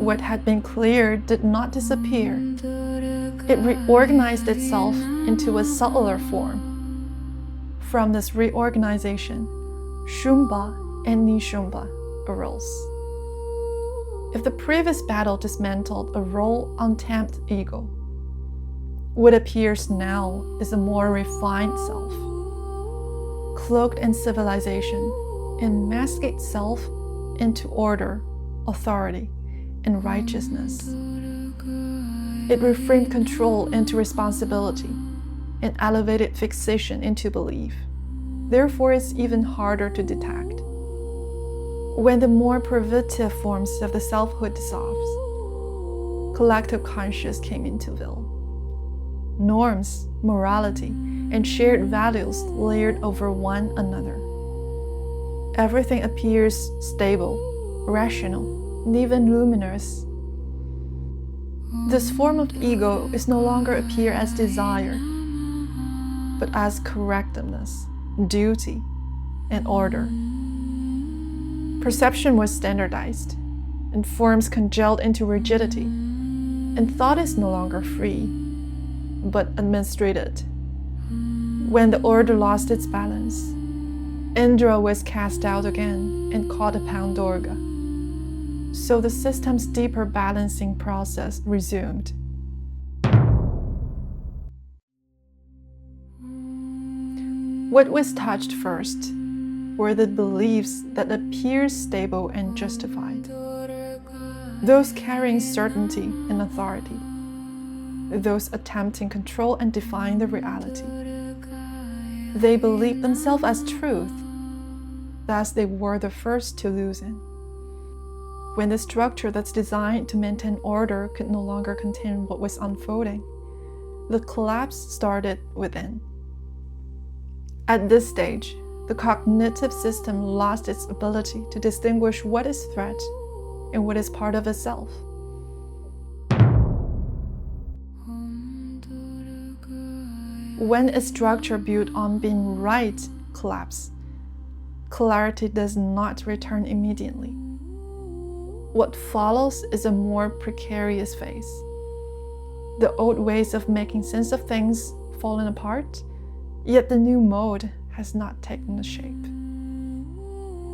What had been clear did not disappear. It reorganized itself into a subtler form. From this reorganization, Shumba and Nishumba arose. If the previous battle dismantled a raw, untamed ego, what appears now is a more refined self, cloaked in civilization, and masked itself into order, authority, and righteousness. It reframed control into responsibility and elevated fixation into belief. Therefore, it's even harder to detect. When the more privative forms of the selfhood dissolves, collective conscious came into view. Norms, morality, and shared values layered over one another. Everything appears stable, rational, and even luminous. This form of ego is no longer appear as desire, but as correctness, duty, and order. Perception was standardized, and forms congealed into rigidity, and thought is no longer free, but administrated. When the order lost its balance, Indra was cast out again and called upon Durga. So the system's deeper balancing process resumed. What was touched first were the beliefs that appear stable and justified, those carrying certainty and authority, those attempting control and define the reality. They believed themselves as truth, thus they were the first to loosen. When the structure that's designed to maintain order could no longer contain what was unfolding, the collapse started within. At this stage, the cognitive system lost its ability to distinguish what is threat and what is part of itself. When a structure built on being right collapses, clarity does not return immediately. What follows is a more precarious phase. The old ways of making sense of things fallen apart, yet the new mode has not taken shape.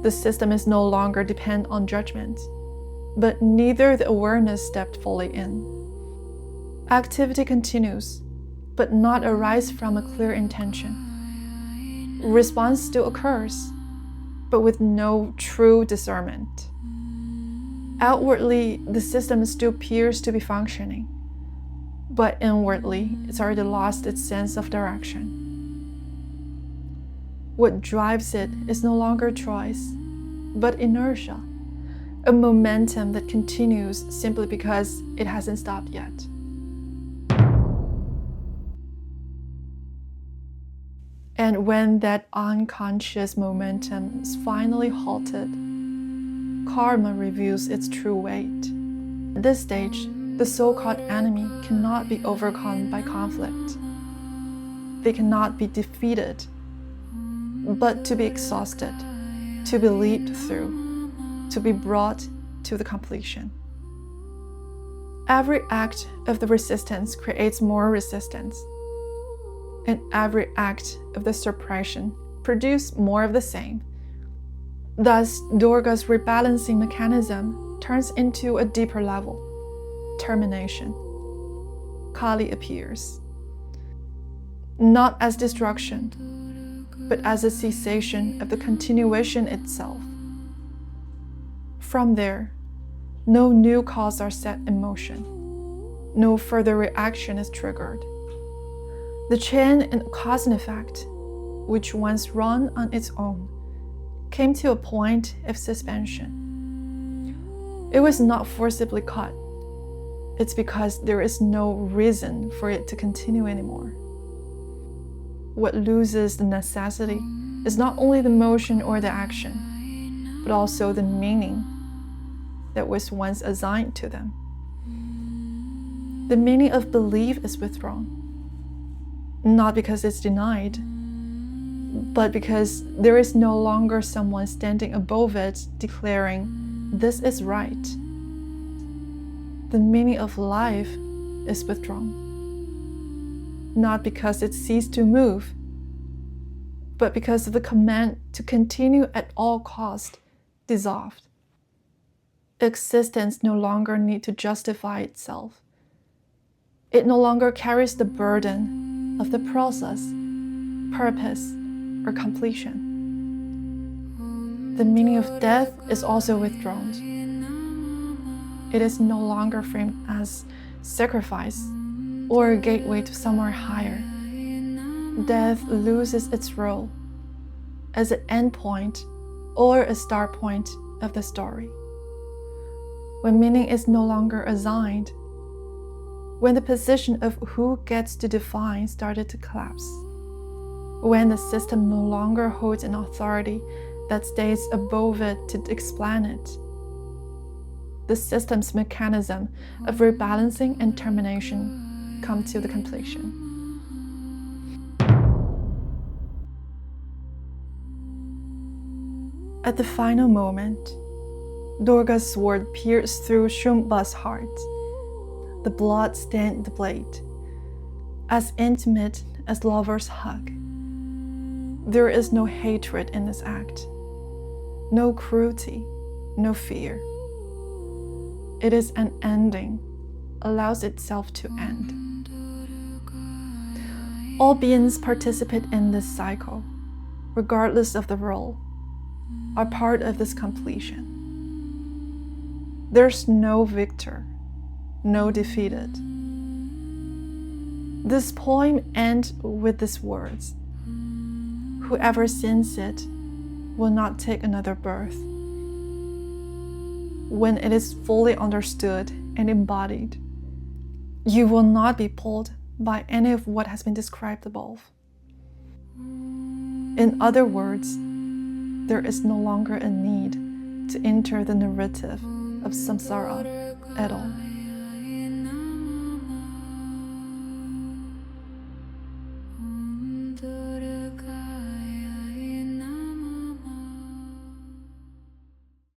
The system is no longer dependent on judgment, but neither the awareness stepped fully in. Activity continues, but not arise from a clear intention. Response still occurs, but with no true discernment. Outwardly, the system still appears to be functioning, but inwardly, it's already lost its sense of direction. What drives it is no longer choice, but inertia, a momentum that continues simply because it hasn't stopped yet. And when that unconscious momentum is finally halted, karma reveals its true weight. At this stage, the so-called enemy cannot be overcome by conflict. They cannot be defeated, but to be exhausted, to be leaped through, to be brought to the completion. Every act of the resistance creates more resistance, and every act of the suppression produces more of the same. Thus, Durga's rebalancing mechanism turns into a deeper level, termination. Kali appears, not as destruction, but as a cessation of the continuation itself. From there, no new cause are set in motion. No further reaction is triggered. The chain and cause and effect, which once ran on its own, came to a point of suspension. It was not forcibly cut. It's because there is no reason for it to continue anymore. What loses the necessity is not only the motion or the action, but also the meaning that was once assigned to them. The meaning of belief is withdrawn, not because it's denied, but because there is no longer someone standing above it declaring, "This is right." the meaning of life is withdrawn. Not because it ceased to move, but because of the command to continue at all cost dissolved. Existence no longer needs to justify itself. It no longer carries the burden of the process, purpose, or completion. The meaning of death is also withdrawn. It is no longer framed as sacrifice or a gateway to somewhere higher. Death loses its role as an endpoint or a start point of the story. When meaning is no longer assigned, when the position of who gets to define started to collapse, when the system no longer holds an authority that stays above it to explain it, the system's mechanism of rebalancing and termination come to the completion. At the final moment, Durga's sword pierced through Shumba's heart. The blood stained the blade, as intimate as lovers' hug. There is no hatred in this act, no cruelty, no fear. It is an ending, allows itself to end. All beings participate in this cycle, regardless of the role, are part of this completion. There's no victor, no defeated. This poem ends with these words: whoever sings it will not take another birth. When it is fully understood and embodied, you will not be pulled by any of what has been described above. In other words, there is no longer a need to enter the narrative of samsara at all.